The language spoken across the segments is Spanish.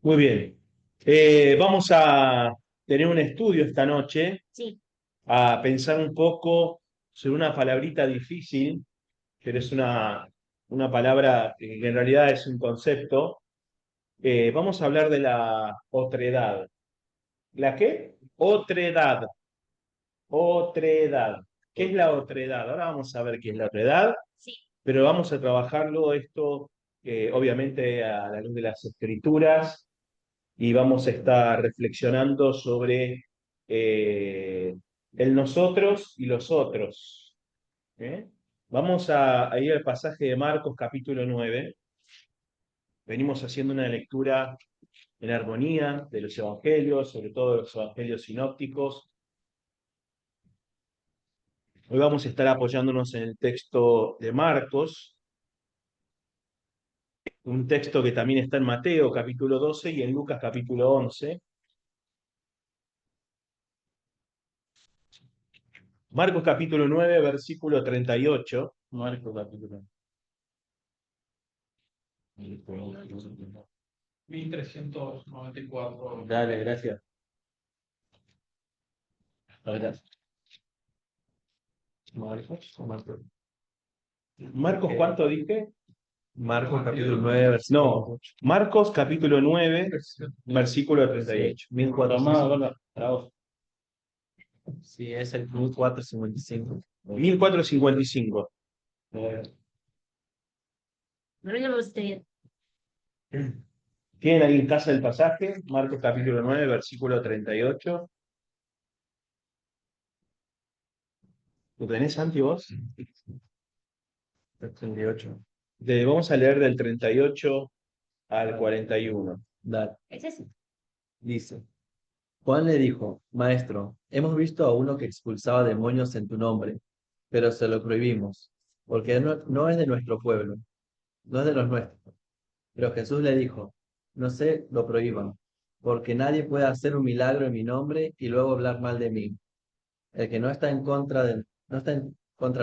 Muy bien. Vamos a tener un estudio esta noche, Sí, a pensar un poco sobre una palabrita difícil, pero es una palabra que en realidad es un concepto. Vamos a hablar de la otredad. ¿La qué? Otredad. Otredad. ¿Qué es la otredad? Ahora vamos a ver qué es la otredad, sí. pero vamos a trabajarlo esto, obviamente, a la luz de las escrituras y vamos a estar reflexionando sobre el nosotros y los otros. ¿Eh? Vamos a ir al pasaje de Marcos capítulo 9. Venimos haciendo una lectura en armonía de los evangelios, sobre todo de los evangelios sinópticos. Hoy vamos a estar apoyándonos en el texto de Marcos, un texto que también está en Mateo capítulo 12 y en Lucas capítulo 11. Marcos capítulo 9, versículo 38. Marcos capítulo 1394. Dale, gracias. Gracias. Marcos, ¿cuánto dije? Marcos capítulo 9, No, versículo Marcos capítulo 9, versículo 38. 1400. Sí, es el 1455. 1455. No lo pusiste bien. ¿Tienen ahí en casa el pasaje? Marcos capítulo 9, versículo 38. ¿Lo tenés, Santi, vos? 38. Vamos a leer del 38 al 41. Dale. ¿Es ese? Dice: Juan le dijo: Maestro, hemos visto a uno que expulsaba demonios en tu nombre, pero se lo prohibimos, porque no es de nuestro pueblo, no es de los nuestros. Pero Jesús le dijo: No se lo prohíban, porque nadie puede hacer un milagro en mi nombre y luego hablar mal de mí. El que no está en contra de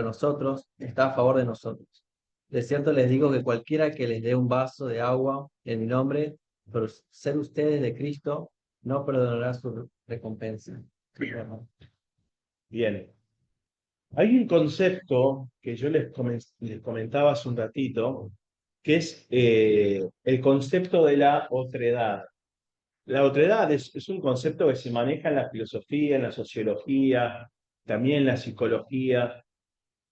nosotros, está a favor de nosotros. De cierto les digo que cualquiera que les dé un vaso de agua en mi nombre, por ser ustedes de Cristo, no perdonará su recompensa. Bien. Hay un concepto que yo les comentaba hace un ratito, que es el concepto de la otredad. La otredad es un concepto que se maneja en la filosofía, en la sociología, también en la psicología,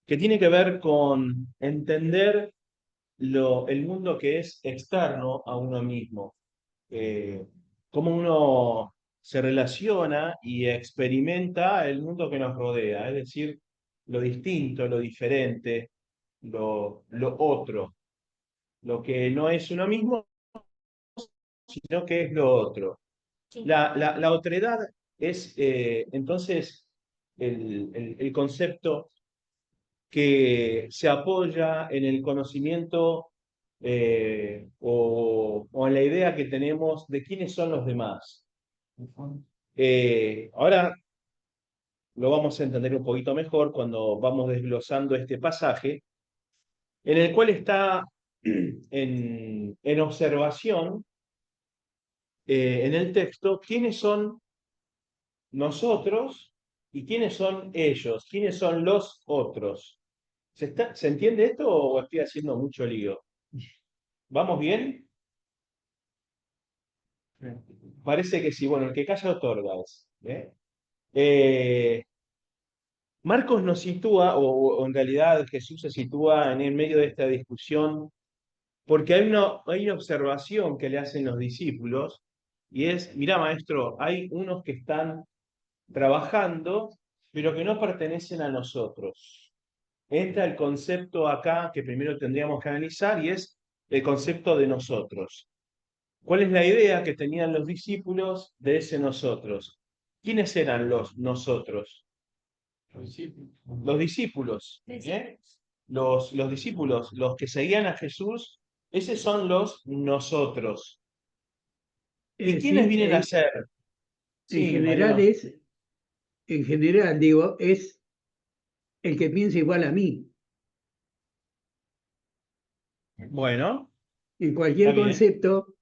que tiene que ver con entender el mundo que es externo a uno mismo, eh, cómo uno se relaciona y experimenta el mundo que nos rodea, es decir, lo distinto, lo diferente, lo otro, lo que no es uno mismo, sino que es lo otro. Sí. La otredad es entonces el concepto que se apoya en el conocimiento o en la idea que tenemos de quiénes son los demás. Ahora lo vamos a entender un poquito mejor cuando vamos desglosando este pasaje, en el cual está en observación en el texto quiénes son nosotros y quiénes son ellos, quiénes son los otros. ¿Se entiende esto o estoy haciendo mucho lío? ¿Vamos bien? Parece que sí. Bueno, el que calla otorga. Eh, Marcos nos sitúa, o en realidad Jesús se sitúa en el medio de esta discusión, porque hay una observación que le hacen los discípulos, y es, mira maestro, hay unos que están trabajando, pero que no pertenecen a nosotros. Entra el concepto acá que primero tendríamos que analizar, y es el concepto de nosotros. ¿Cuál es la idea que tenían los discípulos de ese nosotros? ¿Quiénes eran los nosotros? Los discípulos. ¿Eh? Los discípulos, los que seguían a Jesús, esos son los nosotros. Es ¿Y quiénes decir, vienen a ser? en Sí, general Mariano. digo, es el que piensa igual a mí. Bueno, En está cualquier bien. concepto,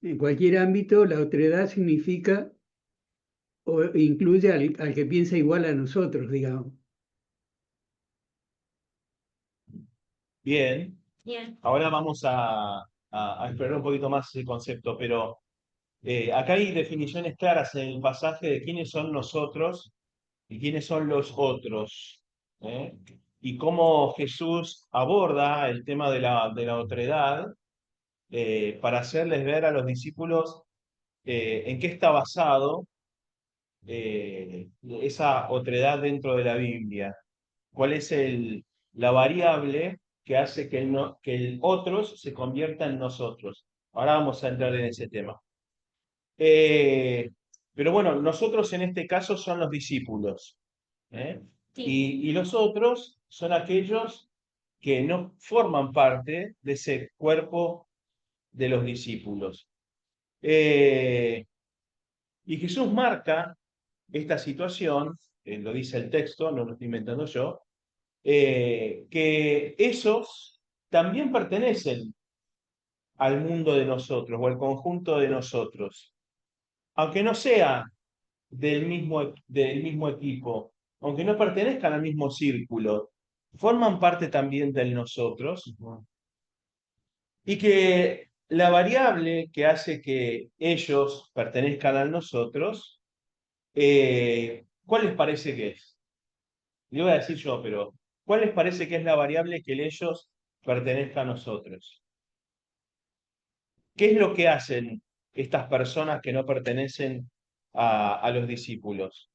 En cualquier ámbito, la otredad significa o incluye al que piensa igual a nosotros, digamos. Bien, Bien. ahora vamos a explorar un poquito más ese concepto, pero acá hay definiciones claras en el pasaje de quiénes son nosotros y quiénes son los otros, ¿eh? Y cómo Jesús aborda el tema de la otredad para hacerles ver a los discípulos en qué está basado esa otredad dentro de la Biblia. ¿Cuál es la variable que hace que que el otros se convierta en nosotros? Ahora vamos a entrar en ese tema. Eh, pero bueno, nosotros en este caso son los discípulos. ¿Eh? Sí. Y los otros son aquellos que no forman parte de ese cuerpo de los discípulos. Y Jesús marca esta situación, lo dice el texto, no lo estoy inventando yo, que esos también pertenecen al mundo de nosotros o al conjunto de nosotros, aunque no sea del mismo equipo, aunque no pertenezcan al mismo círculo, forman parte también de nosotros y que la variable que hace que ellos pertenezcan a nosotros, ¿cuál les parece que es? Le voy a decir yo, pero ¿cuál les parece que es la variable que ellos pertenezcan a nosotros? ¿Qué es lo que hacen estas personas que no pertenecen a los discípulos?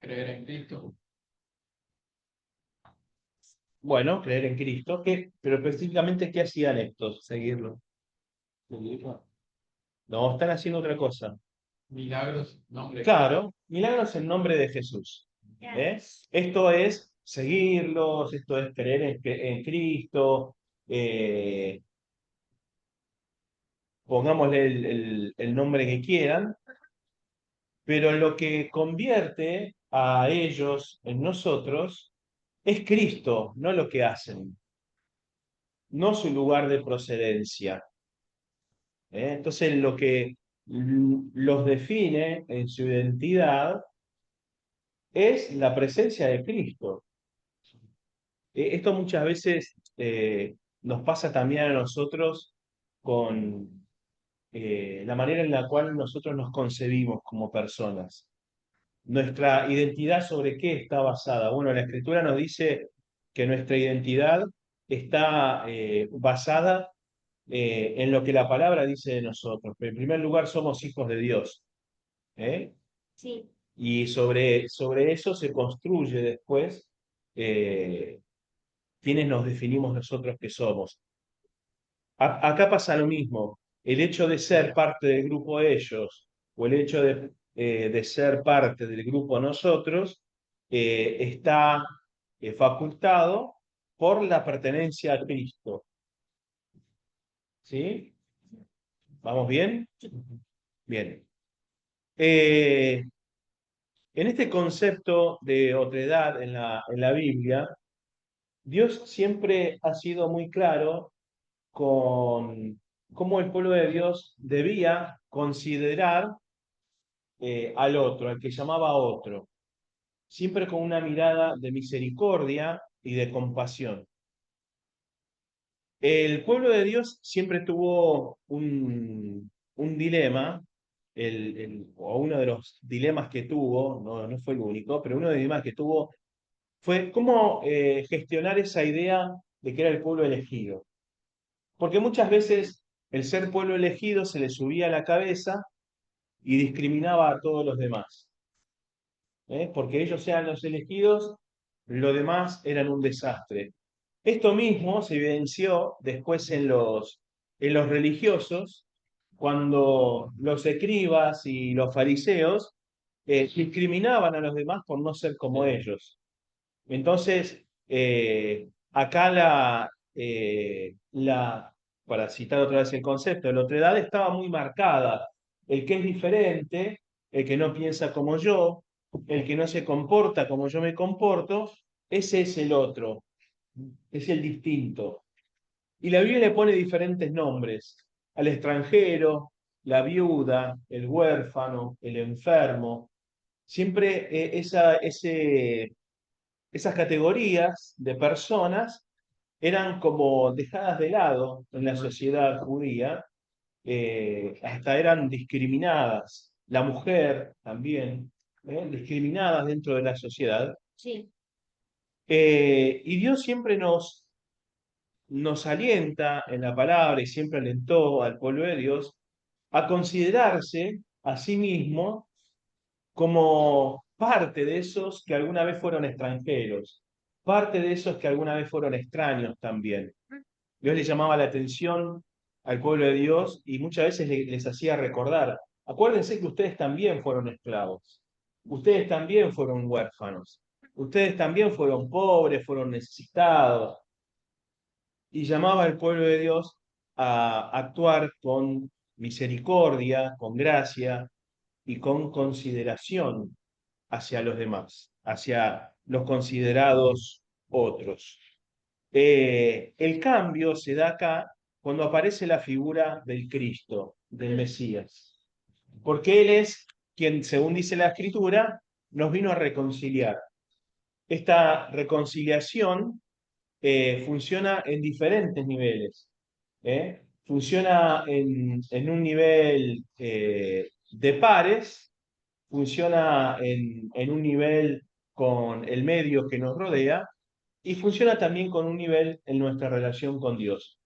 Creer en Cristo. Bueno, creer en Cristo, pero específicamente, ¿qué hacían estos? Seguirlo. No, están haciendo otra cosa. Milagros, nombre. Claro, milagros en nombre de Jesús. ¿Eh? Esto es seguirlos, esto es creer en Cristo, eh, pongámosle el nombre que quieran, pero lo que convierte a ellos en nosotros es Cristo, no lo que hacen, no su lugar de procedencia. Entonces, lo que los define en su identidad es la presencia de Cristo. Esto muchas veces nos pasa también a nosotros con la manera en la cual nosotros nos concebimos como personas. Nuestra identidad, ¿sobre qué está basada? Bueno, la Escritura nos dice que nuestra identidad está basada en lo que la palabra dice de nosotros. En primer lugar, somos hijos de Dios. ¿Eh? Sí. Y sobre eso se construye después eh, quiénes nos definimos nosotros que somos. Acá pasa lo mismo. El hecho de ser parte del grupo ellos o el hecho de ser parte del grupo nosotros está facultado por la pertenencia a Cristo. ¿Sí? ¿Vamos bien? Bien. En este concepto de otredad en la Biblia, Dios siempre ha sido muy claro con cómo el pueblo de Dios debía considerar al otro, al que llamaba otro, siempre con una mirada de misericordia y de compasión. El pueblo de Dios siempre tuvo un dilema, o uno de los dilemas que tuvo, no fue el único, pero uno de los dilemas que tuvo fue cómo gestionar esa idea de que era el pueblo elegido. Porque muchas veces el ser pueblo elegido se le subía a la cabeza y discriminaba a todos los demás. Porque ellos eran los elegidos, los demás eran un desastre. Esto mismo se evidenció después en los religiosos, cuando los escribas y los fariseos discriminaban a los demás por no ser como ellos. Entonces, acá para citar otra vez el concepto, la otredad estaba muy marcada. El que es diferente, el que no piensa como yo, el que no se comporta como yo me comporto, ese es el otro, es el distinto. Y la Biblia le pone diferentes nombres. al extranjero, la viuda, el huérfano, el enfermo. Siempre esas categorías de personas eran como dejadas de lado en la sociedad judía, hasta eran discriminadas. La mujer también, discriminadas dentro de la sociedad. Sí, Y Dios siempre nos alienta en la palabra y siempre alentó al pueblo de Dios a considerarse a sí mismo como parte de esos que alguna vez fueron extranjeros, parte de esos que alguna vez fueron extraños también. Dios les llamaba la atención al pueblo de Dios y muchas veces les hacía recordar, acuérdense que ustedes también fueron esclavos, ustedes también fueron huérfanos, ustedes también fueron pobres, fueron necesitados, y llamaba al pueblo de Dios a actuar con misericordia, con gracia y con consideración hacia los demás, hacia los considerados otros. El cambio se da acá cuando aparece la figura del Cristo, del Mesías, porque Él es quien, según dice la Escritura, nos vino a reconciliar. Esta reconciliación funciona en diferentes niveles. Funciona en un nivel de pares, funciona en un nivel con el medio que nos rodea y funciona también con un nivel en nuestra relación con Dios.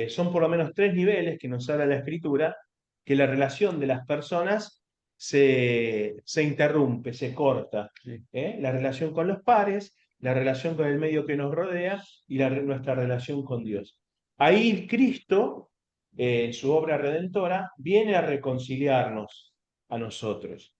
Son por lo menos tres niveles que nos habla la Escritura, que la relación de las personas se interrumpe, se corta. La relación con los pares, la relación con el medio que nos rodea y nuestra relación con Dios. Ahí Cristo, en su obra redentora, viene a reconciliarnos a nosotros.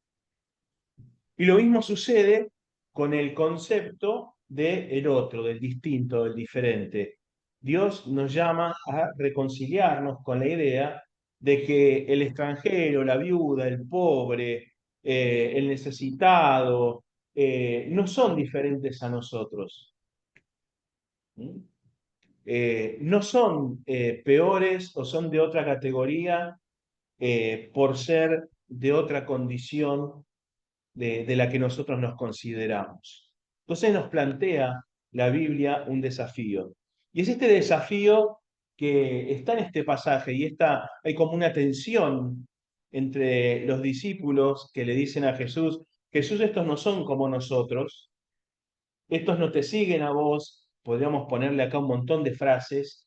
Y lo mismo sucede con el concepto del otro, del distinto, del diferente. Dios nos llama a reconciliarnos con la idea de que el extranjero, la viuda, el pobre, el necesitado, no son diferentes a nosotros. ¿Mm? No son peores o son de otra categoría por ser de otra condición de la que nosotros nos consideramos. Entonces nos plantea la Biblia un desafío. Y es este desafío que está en este pasaje y hay como una tensión entre los discípulos que le dicen a Jesús, Jesús, estos no son como nosotros, estos no te siguen a vos, podríamos ponerle acá un montón de frases,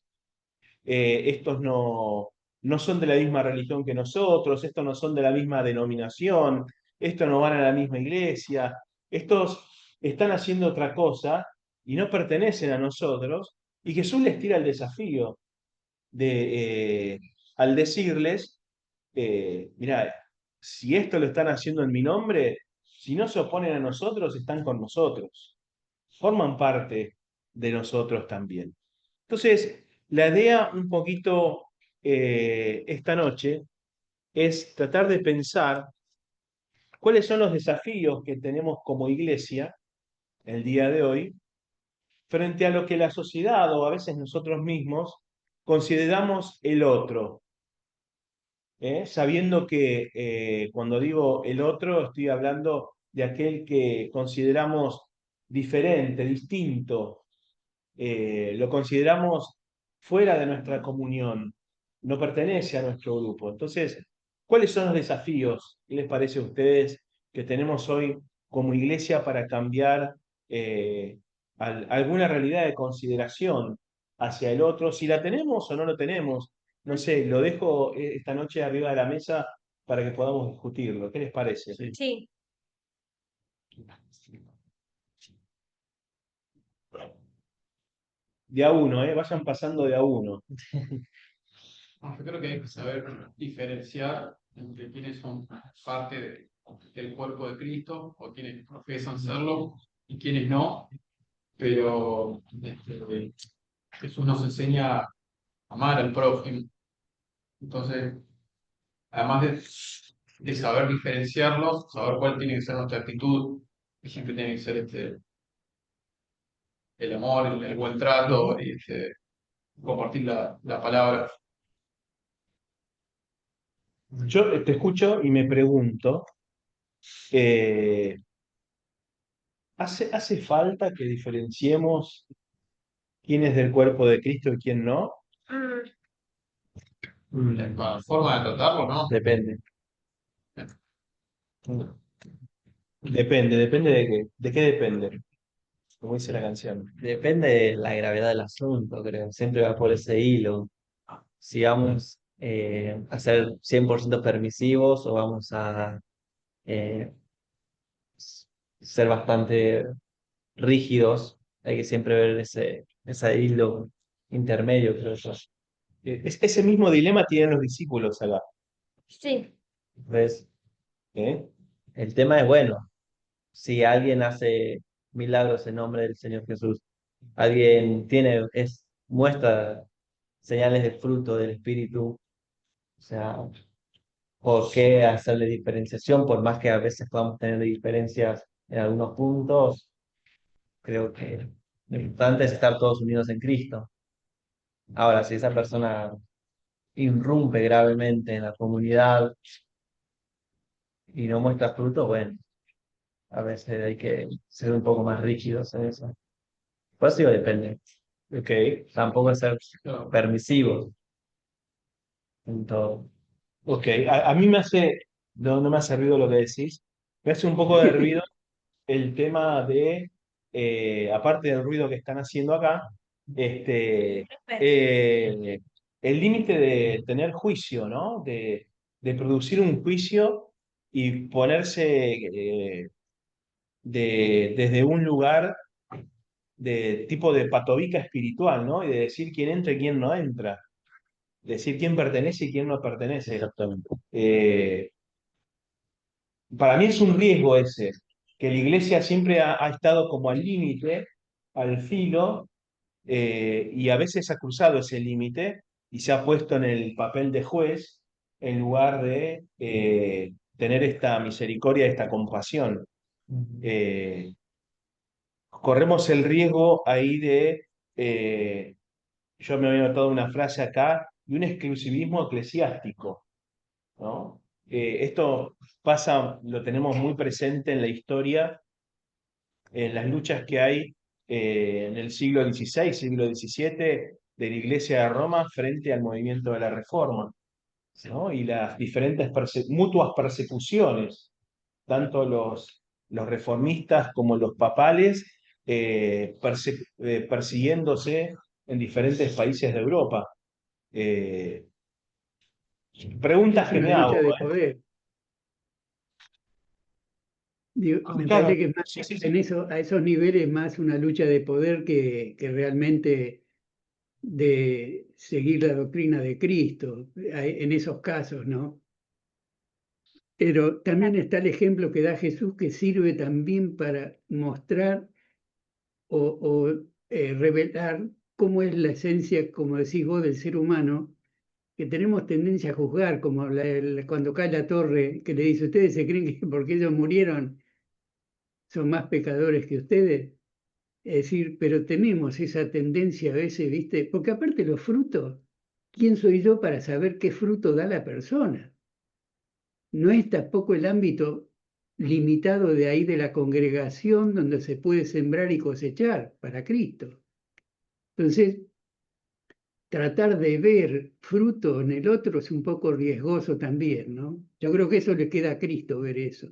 estos no son de la misma religión que nosotros, estos no son de la misma denominación, estos no van a la misma iglesia, estos están haciendo otra cosa y no pertenecen a nosotros. Y Jesús les tira el desafío al decirles, mirá, si esto lo están haciendo en mi nombre, si no se oponen a nosotros, están con nosotros, forman parte de nosotros también. Entonces, la idea un poquito esta noche es tratar de pensar cuáles son los desafíos que tenemos como iglesia el día de hoy frente a lo que la sociedad o a veces nosotros mismos consideramos el otro. Sabiendo que cuando digo el otro estoy hablando de aquel que consideramos diferente, distinto, lo consideramos fuera de nuestra comunión, no pertenece a nuestro grupo. Entonces, ¿cuáles son los desafíos, qué les parece a ustedes, que tenemos hoy como iglesia para cambiar alguna realidad de consideración hacia el otro? Si la tenemos o no lo tenemos, no sé, lo dejo esta noche arriba de la mesa para que podamos discutirlo. ¿Qué les parece? sí. De a uno, vayan pasando de a uno. No, yo creo que hay que saber diferenciar entre quienes son parte del cuerpo de Cristo o quienes profesan serlo y quienes no, pero Jesús nos enseña a amar al prójimo. Entonces, además de saber diferenciarlos, saber cuál tiene que ser nuestra actitud, que siempre tiene que ser el amor, el buen trato y compartir la palabra. Yo te escucho y me pregunto, eh, ¿hace falta que diferenciemos quién es del cuerpo de Cristo y quién no? La forma de tratarlo, ¿no? Depende. Depende de qué depende, como dice la canción. Depende de la gravedad del asunto, creo. Siempre va por ese hilo. Si vamos a ser 100% permisivos o vamos a eh, ser bastante rígidos, hay que siempre ver ese hilo intermedio, creo yo. Ese mismo dilema tienen los discípulos acá. Sí, ¿Ves? ¿Eh? El tema es bueno. Si alguien hace milagros en nombre del Señor Jesús, alguien muestra señales de fruto del Espíritu, o sea, ¿por qué hacerle diferenciación? Por más que a veces podamos tener diferencias en algunos puntos, creo que lo importante es estar todos unidos en Cristo. Ahora, si esa persona irrumpe gravemente en la comunidad y no muestra fruto, bueno, a veces hay que ser un poco más rígidos en eso. Por eso digo, depende. Ok, Tampoco es ser Claro. permisivos en todo. ok. A mí no me ha servido lo que decís, me hace un poco de ruido el tema de, aparte del ruido que están haciendo acá, este, el límite de tener juicio, ¿no? De producir un juicio y ponerse desde un lugar de tipo de patobica espiritual, ¿no? Y de decir quién entra y quién no entra, decir quién pertenece y quién no pertenece. Exactamente. Eh, para mí es un riesgo ese, que la iglesia siempre ha estado como al límite, al filo, y a veces ha cruzado ese límite y se ha puesto en el papel de juez en lugar de tener esta misericordia, esta compasión. Eh, corremos el riesgo ahí eh, yo me había notado una frase acá, de un exclusivismo eclesiástico, ¿no? Esto pasa, lo tenemos muy presente en la historia, en las luchas que hay en el siglo XVI, siglo XVII, de la Iglesia de Roma frente al movimiento de la Reforma, ¿no? Y las diferentes mutuas persecuciones, tanto los reformistas como los papales, persiguiéndose en diferentes países de Europa. Eh, preguntas Es que una me lucha hago. de poder. Me Claro, parece que es más, sí, sí, en sí. eso, a esos niveles más una lucha de poder que realmente de seguir la doctrina de Cristo, en esos casos, ¿no? Pero también está el ejemplo que da Jesús que sirve también para mostrar o revelar cómo es la esencia, como decís vos, del ser humano, que tenemos tendencia a juzgar, como cuando cae la torre, que le dice, ¿ustedes se creen que porque ellos murieron son más pecadores que ustedes? Es decir, pero tenemos esa tendencia a veces, ¿viste? Porque aparte los frutos, ¿quién soy yo para saber qué fruto da la persona? No es tampoco el ámbito limitado de ahí de la congregación donde se puede sembrar y cosechar para Cristo. Entonces, tratar de ver fruto en el otro es un poco riesgoso también, ¿no? Yo creo que eso le queda a Cristo ver eso.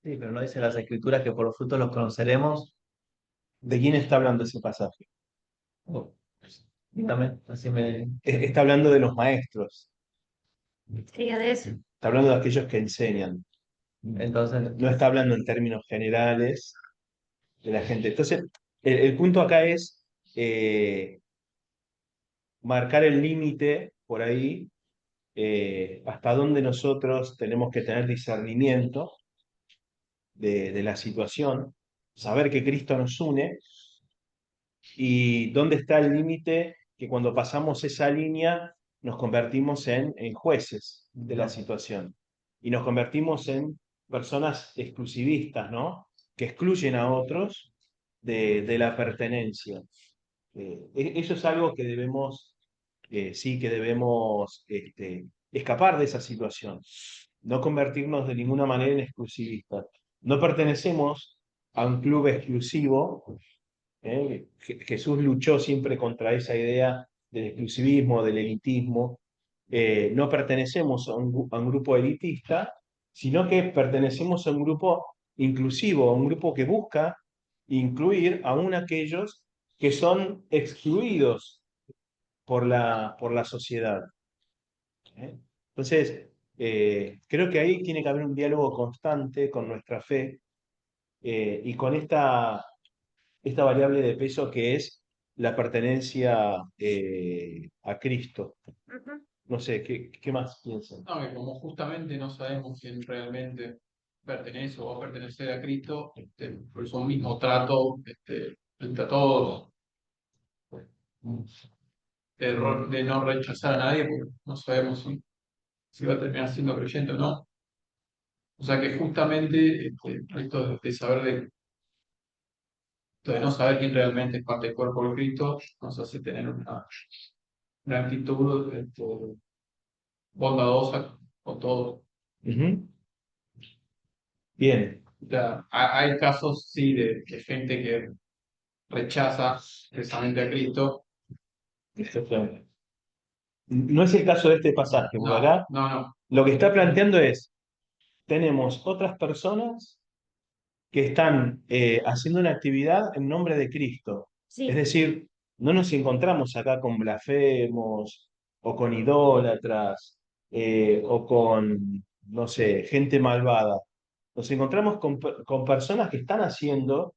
Sí, pero no dice las escrituras que por los frutos los conoceremos. ¿De quién está hablando ese pasaje? Oh, dígame, así me... Está hablando de los maestros, sí, de eso. está hablando de aquellos que enseñan, Entonces, no está hablando en términos generales de la gente. Entonces, el punto acá es marcar el límite por ahí, hasta dónde nosotros tenemos que tener discernimiento de la situación, saber que Cristo nos une y dónde está el límite que cuando pasamos esa línea nos convertimos en jueces de la situación y nos convertimos en personas exclusivistas, ¿no? Que excluyen a otros de la pertenencia. Eso es algo que debemos sí que debemos escapar de esa situación, no convertirnos de ninguna manera en exclusivistas. No pertenecemos a un club exclusivo. Jesús luchó siempre contra esa idea del exclusivismo, del elitismo. No pertenecemos a un grupo elitista, sino que pertenecemos a un grupo inclusivo, a un grupo que busca incluir aún aquellos que son excluidos por la sociedad. Entonces, creo que ahí tiene que haber un diálogo constante con nuestra fe y con esta variable de peso que es la pertenencia a Cristo. Ujú. No sé, ¿qué más piensan? No, que como justamente no sabemos quién realmente pertenece o va a pertenecer a Cristo, por eso un mismo trato frente a todos, de, de no rechazar a nadie, porque no sabemos si va a terminar siendo creyente o no. O sea que justamente esto de saber de no saber quién realmente es parte del cuerpo de Cristo nos hace tener una actitud bondadosa con todos. Ujú. Bien. O sea, hay casos, sí, de gente que rechaza precisamente a Cristo. Exactamente. No es el caso de este pasaje, porque No, acá no, no. lo que está planteando es, tenemos otras personas que están haciendo una actividad en nombre de Cristo. Es Sí, decir, no nos encontramos acá con blasfemos o con idólatras o con, no sé, gente malvada. Nos encontramos con personas que están haciendo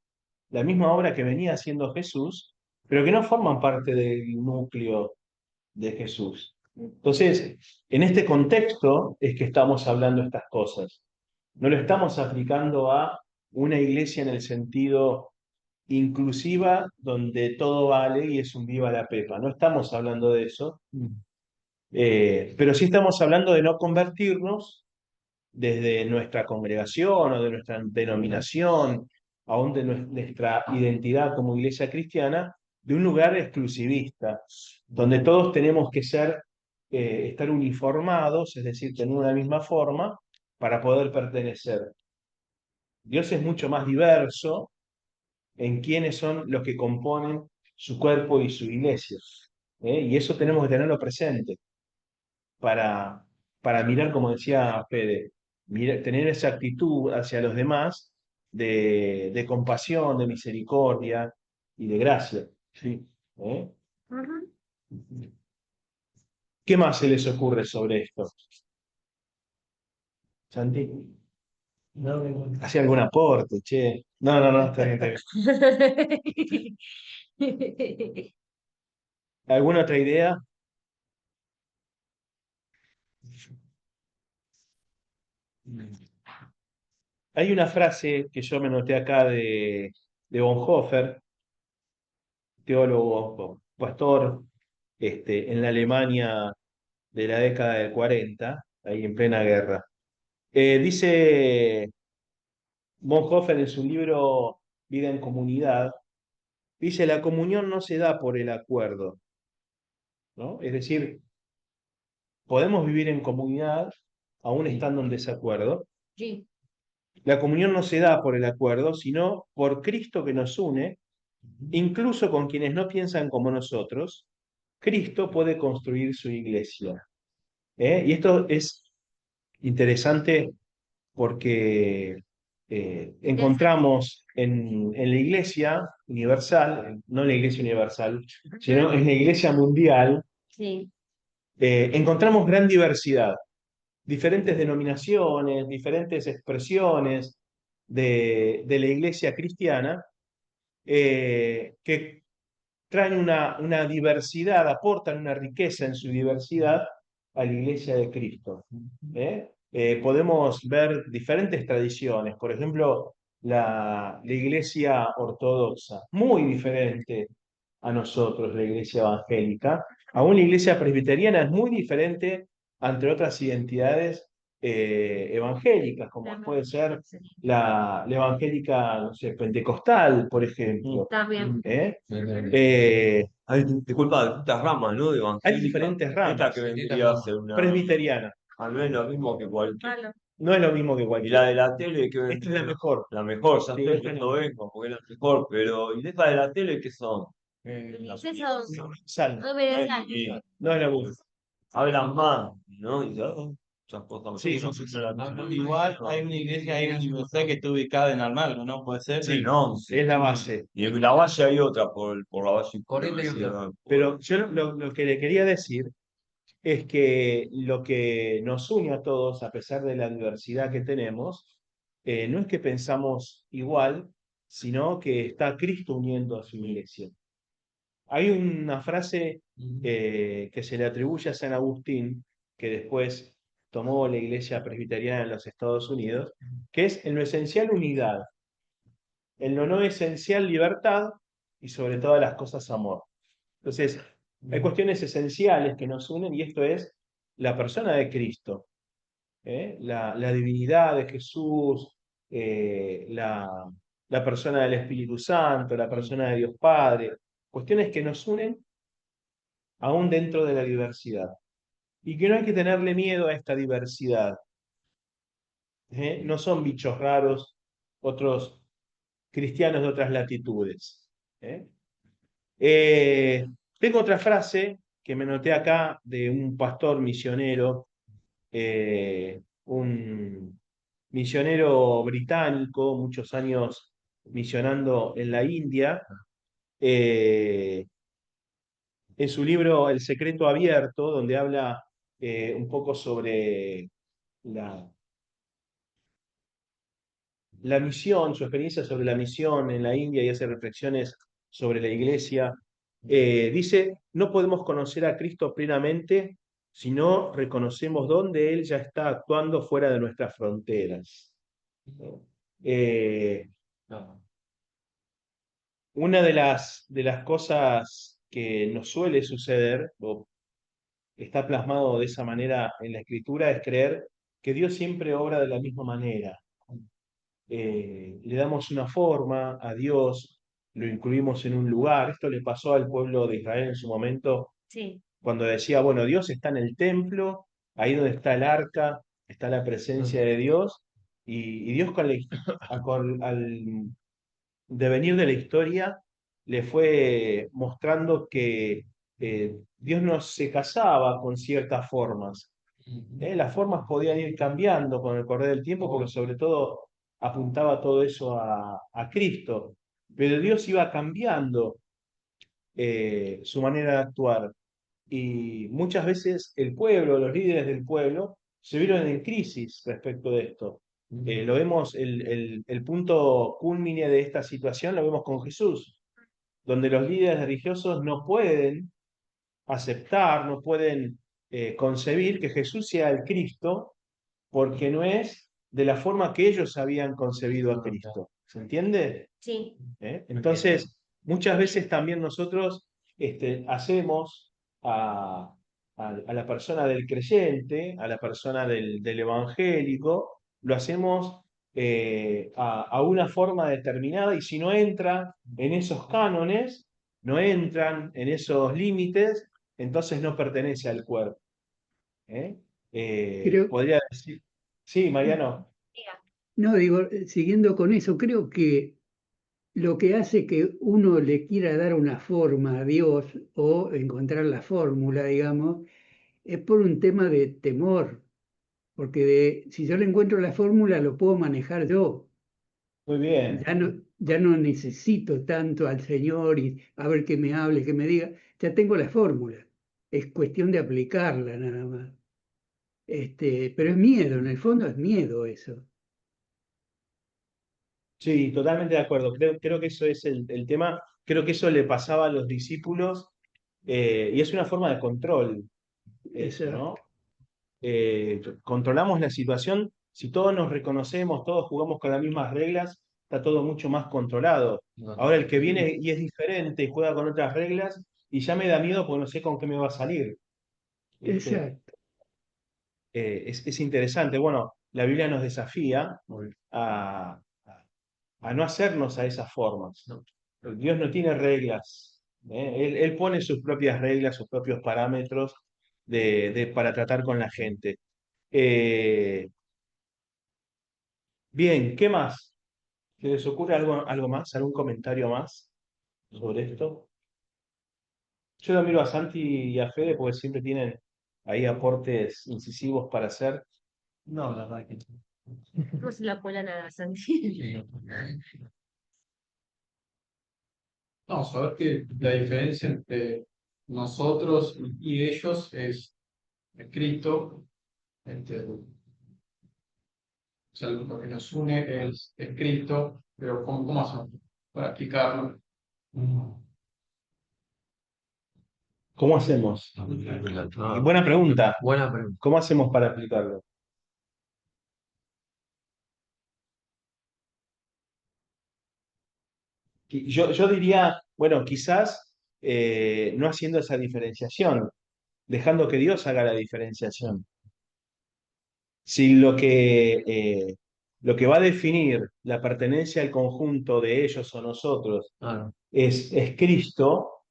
la misma obra que venía haciendo Jesús, pero que no forman parte del núcleo de Jesús. Entonces, en este contexto es que estamos hablando estas cosas. No lo estamos aplicando a una iglesia en el sentido inclusiva donde todo vale y es un viva la pepa. No estamos hablando de eso, pero sí estamos hablando de no convertirnos desde nuestra congregación o de nuestra denominación, aún de nuestra identidad como iglesia cristiana, de un lugar exclusivista, donde todos tenemos que estar uniformados, es decir, tener una misma forma para poder pertenecer. Dios es mucho más diverso en quiénes son los que componen su cuerpo y su iglesia. Y eso tenemos que tenerlo presente para, para mirar, como decía Fede, tener esa actitud hacia los demás de compasión, de misericordia y de gracia. ¿Sí? ¿Eh? ujú. ¿Qué más se les ocurre sobre esto? Santi, ¿hace algún aporte, che? No, no, no, está bien, está bien. ¿Alguna otra idea? Hay una frase que yo me noté acá de Bonhoeffer, teólogo, pastor, en la Alemania de la década del 40, ahí en plena guerra. Dice Bonhoeffer en su libro Vida en Comunidad, dice, la comunión no se da por el acuerdo, ¿no? Es decir, podemos vivir en comunidad aún estando en desacuerdo. Sí, La comunión no se da por el acuerdo, sino por Cristo que nos une, incluso con quienes no piensan como nosotros. Cristo puede construir su iglesia. Y esto es interesante porque encontramos en la iglesia universal, no en la iglesia universal, sino en la iglesia mundial, sí. encontramos gran diversidad, diferentes denominaciones, diferentes expresiones de la iglesia cristiana, que traen una diversidad, aportan una riqueza en su diversidad a la iglesia de Cristo. Podemos ver diferentes tradiciones, por ejemplo, la iglesia ortodoxa, muy diferente a nosotros, la iglesia evangélica. Aún la iglesia presbiteriana es muy diferente entre otras identidades evangélicas, como puede ser la evangélica, no sé, pentecostal, por ejemplo. También. ¿Eh? Hay, disculpa, distintas ramas, ¿no? De Hay evangélica. diferentes Esta ramas. que vendría a ser una. Presbiteriana. Al menos lo mismo que cualquier. Malo. No es lo mismo que Y la cualquiera. de la tele que Esta es la mejor. La mejor, ya Sí, sé esta que es la no mejor. vengo porque es la mejor, pero ¿y esta de la tele qué son? Es eso. Sal. No me da Y No es la misma. hablan más, ¿no? Y muchas cosas. Sí, Nosotros no la tenemos. Igual hay una iglesia ahí en Universidad que está ubicada en Almagro, ¿no? ¿Puede ser? Sí, no, sí. Es la base. Y en la Valle hay otra, por la Valle. Corriente hay otra. Pero yo lo que le quería decir es que lo que nos une a todos, a pesar de la diversidad que tenemos, no es que pensamos igual, sino que está Cristo uniendo a su iglesia. Hay una frase que se le atribuye a San Agustín, que después tomó la iglesia presbiteriana en los Estados Unidos, que es en lo esencial unidad, en lo no esencial libertad y sobre todas las cosas amor. Entonces, hay cuestiones esenciales que nos unen y esto es la persona de Cristo, la divinidad de Jesús, la persona del Espíritu Santo, la persona de Dios Padre, cuestiones que nos unen aún dentro de la diversidad. Y que no hay que tenerle miedo a esta diversidad. No son bichos raros otros cristianos de otras latitudes. ¿eh? Tengo otra frase que me noté acá de un pastor misionero, un misionero británico, muchos años misionando en la India. En su libro El secreto abierto, donde habla un poco sobre la, la misión, su experiencia sobre la misión en la India y hace reflexiones sobre la iglesia, dice, no podemos conocer a Cristo plenamente si no reconocemos dónde Él ya está actuando fuera de nuestras fronteras. Eh, una de las cosas que nos suele suceder, o está plasmado de esa manera en la Escritura, es creer que Dios siempre obra de la misma manera. Le damos una forma a Dios, lo incluimos en un lugar. Esto le pasó al pueblo de Israel en su momento, Sí. cuando decía, bueno, Dios está en el templo, ahí donde está el arca, está la presencia de Dios, y Dios al devenir de la historia le fue mostrando que Dios no se casaba con ciertas formas. Las formas podían ir cambiando con el correr del tiempo, porque sobre todo apuntaba todo eso a Cristo. Pero Dios iba cambiando su manera de actuar. Y muchas veces el pueblo, los líderes del pueblo, se vieron en crisis respecto de esto. Lo vemos, el punto culmine de esta situación lo vemos con Jesús, donde los líderes religiosos no pueden aceptar, no pueden concebir que Jesús sea el Cristo, porque no es de la forma que ellos habían concebido a Cristo. ¿Se entiende? Sí. Entonces, muchas veces también nosotros hacemos a la persona del creyente, a la persona del evangélico, lo hacemos a una forma determinada y si no entra en esos cánones, no entran en esos límites, entonces no pertenece al cuerpo. Creo, Podría decir, sí, Mariano. no, digo, siguiendo con eso, creo que lo que hace que uno le quiera dar una forma a Dios o encontrar la fórmula, digamos, es por un tema de temor, porque si yo le encuentro la fórmula lo puedo manejar yo. Muy bien. Ya no necesito tanto al Señor y a ver que me hable, que me diga, ya tengo la fórmula. Es cuestión de aplicarla nada más. Pero es miedo, en el fondo es miedo eso. Sí, totalmente de acuerdo. Creo que eso es el tema. Creo que eso le pasaba a los discípulos y es una forma de control eso, ¿no? Exacto. Controlamos la situación. Si todos nos reconocemos, todos jugamos con las mismas reglas, está todo mucho más controlado. Ahora el que viene y es diferente y juega con otras reglas y ya me da miedo porque no sé con qué me va a salir. Exacto. Es interesante. Bueno, la Biblia nos desafía a no hacernos a esas formas. Dios no tiene reglas Él pone sus propias reglas, sus propios parámetros para tratar con la gente. Eh, Bien, ¿qué más? ¿Se les ocurre algo más? ¿Algún comentario más sobre esto? Yo lo miro a Santi y a Fede porque siempre tienen ahí aportes incisivos para hacer. No, la verdad que No se la cuela nada, Santi. sí. No, saber que la diferencia entre nosotros y ellos es Cristo. O sea, lo que nos une es Cristo, pero ¿cómo hacemos para aplicarlo? ¿Cómo hacemos? Y buena pregunta. Buena pregunta. ¿Cómo hacemos para aplicarlo? Yo diría, bueno, quizás no haciendo esa diferenciación, dejando que Dios haga la diferenciación. Si lo que va a definir la pertenencia al conjunto de ellos o nosotros Claro. es Cristo,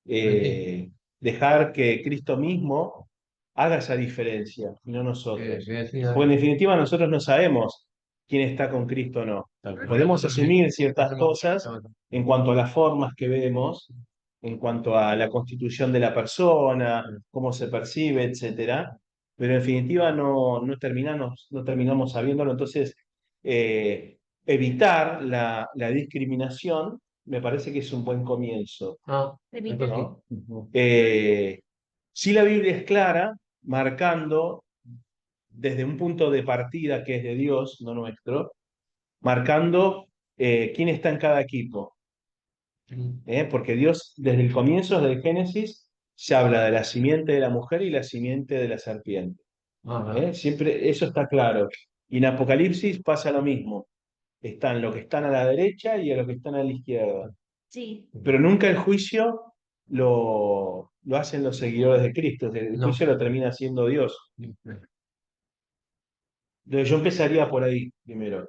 dejar que Cristo mismo haga esa diferencia y no nosotros. Porque en definitiva nosotros no sabemos quién está con Cristo o no. Podemos asumir ciertas cosas en cuanto a las formas que vemos, en cuanto a la constitución de la persona, cómo se percibe, etcétera, pero en definitiva no terminamos sabiéndolo. Entonces, evitar la discriminación me parece que es un buen comienzo. Ah, Evita. esto ¿No? Sí, la Biblia es clara, marcando desde un punto de partida que es de Dios, no nuestro, marcando quién está en cada equipo. Porque Dios, desde el comienzo, desde el Génesis, se habla de la simiente de la mujer y la simiente de la serpiente. Siempre eso está claro. Y en Apocalipsis pasa lo mismo. Están los que están a la derecha y a los que están a la izquierda. Sí. Pero nunca el juicio lo hacen los seguidores de Cristo. El No. juicio lo termina haciendo Dios. Entonces yo empezaría por ahí primero.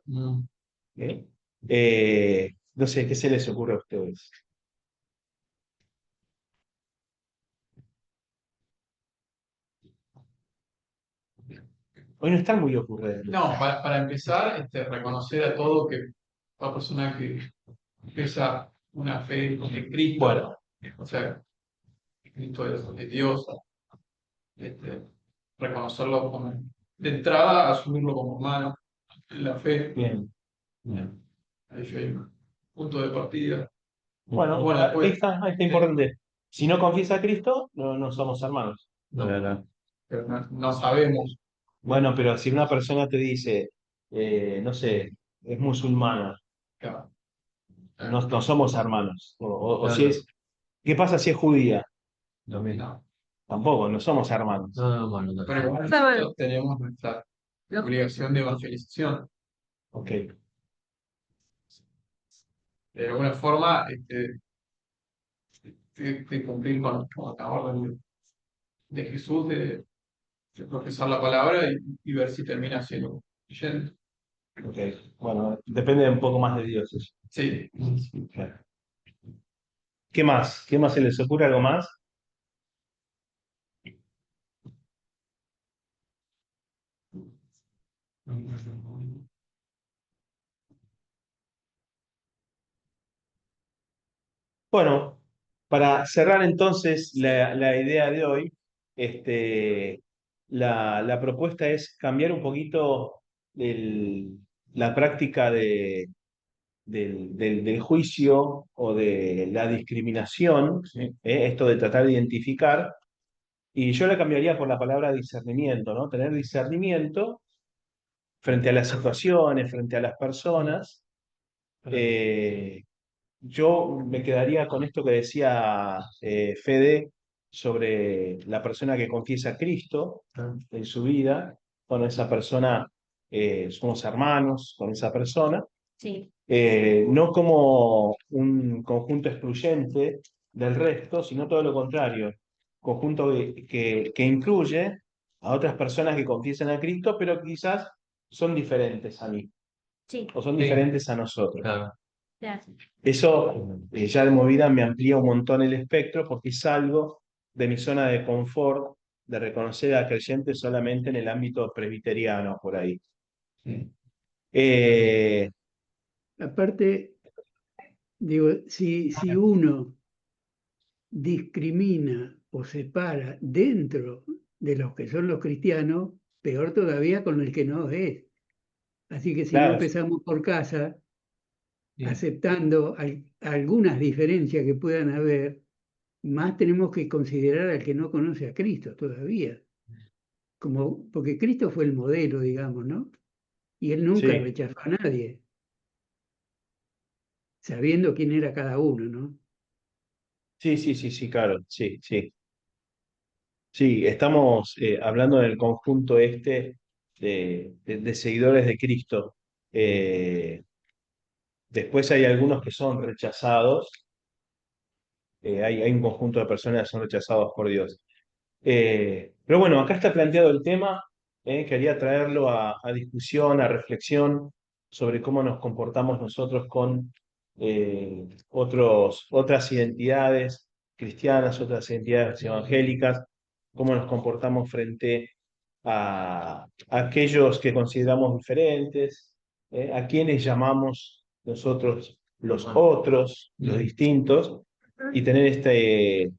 ¿Eh? No sé, ¿qué se les ocurre a ustedes? Hoy no están muy ocurrentes. No, para empezar, reconocer a todo que la persona que empieza una fe en Cristo, Bueno, o sea, Cristo es Dios, reconocerlo como, de entrada, asumirlo como humano, la fe, bien. Bien. ahí hay un punto de partida. Bueno, Bueno, ahí está importante. Si no confiesa a Cristo, no somos hermanos. Pero no sabemos. Bueno, pero si una persona te dice, no sé, es musulmana, Claro. no somos hermanos. O si Claro. es, ¿qué pasa si es judía? Lo mismo. No. Tampoco, no somos hermanos. No, bueno, no. Pero igual Está bueno. nosotros tenemos nuestra obligación de evangelización. Ok. De alguna forma, de cumplir con la orden de Jesús de profesar la palabra y ver si termina siendo creyente. Ok. Bueno, depende un poco más de Dios eso. Sí. Claro. ¿Qué más? ¿Qué más se les ocurre? ¿Algo más? Bueno, para cerrar entonces la idea de hoy, la propuesta es cambiar un poquito la práctica del juicio o de la discriminación, ¿sí? Esto de tratar de identificar, y yo la cambiaría por la palabra discernimiento, ¿no? Tener discernimiento frente a las situaciones, frente a las personas. Yo me quedaría con esto que decía Fede sobre la persona que confiesa a Cristo en su vida. Con esa persona somos hermanos, con esa persona. Sí. No como un conjunto excluyente del resto, sino todo lo contrario. Conjunto que incluye a otras personas que confiesan a Cristo, pero quizás son diferentes a mí Sí. o son Sí. diferentes a nosotros. Claro. Claro. Eso ya de movida me amplía un montón el espectro porque salgo de mi zona de confort de reconocer al creyente solamente en el ámbito presbiteriano por ahí. Eh, Aparte, digo, si uno discrimina o separa dentro de los que son los cristianos, peor todavía con el que no es. Así que si no claro, empezamos por casa, Sí. aceptando algunas diferencias que puedan haber, más tenemos que considerar al que no conoce a Cristo todavía. Como, porque Cristo fue el modelo, digamos, ¿no? Y él nunca sí, rechazó a nadie, sabiendo quién era cada uno, ¿no? sí, sí, sí, sí, claro, sí, sí. Sí, estamos hablando del conjunto este de seguidores de Cristo. Eh, Después hay algunos que son rechazados, hay un conjunto de personas que son rechazados por Dios. Pero bueno, acá está planteado el tema, quería traerlo a discusión, a reflexión sobre cómo nos comportamos nosotros con otras identidades cristianas, otras identidades evangélicas, cómo nos comportamos frente a aquellos que consideramos diferentes, a quienes llamamos nosotros los otros, los distintos, y tener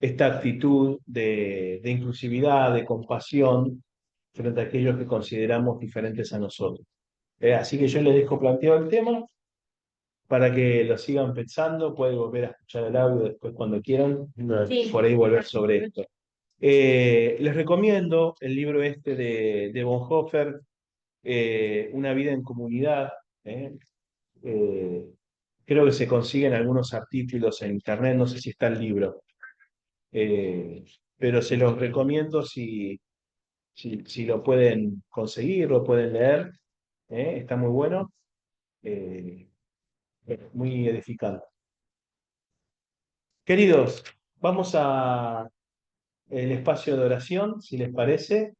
esta actitud de inclusividad, de compasión frente a aquellos que consideramos diferentes a nosotros. Así que yo les dejo planteado el tema para que lo sigan pensando, pueden volver a escuchar el audio después cuando quieran, Sí. por ahí volver sobre esto. Les recomiendo el libro este de Bonhoeffer, Una vida en comunidad. ¿eh? Eh, Creo que se consiguen algunos artículos en internet, no sé si está el libro. Eh, pero se los recomiendo si lo pueden conseguir, lo pueden leer, está muy bueno, eh, muy edificante. Queridos, vamos a el espacio de oración, si les parece.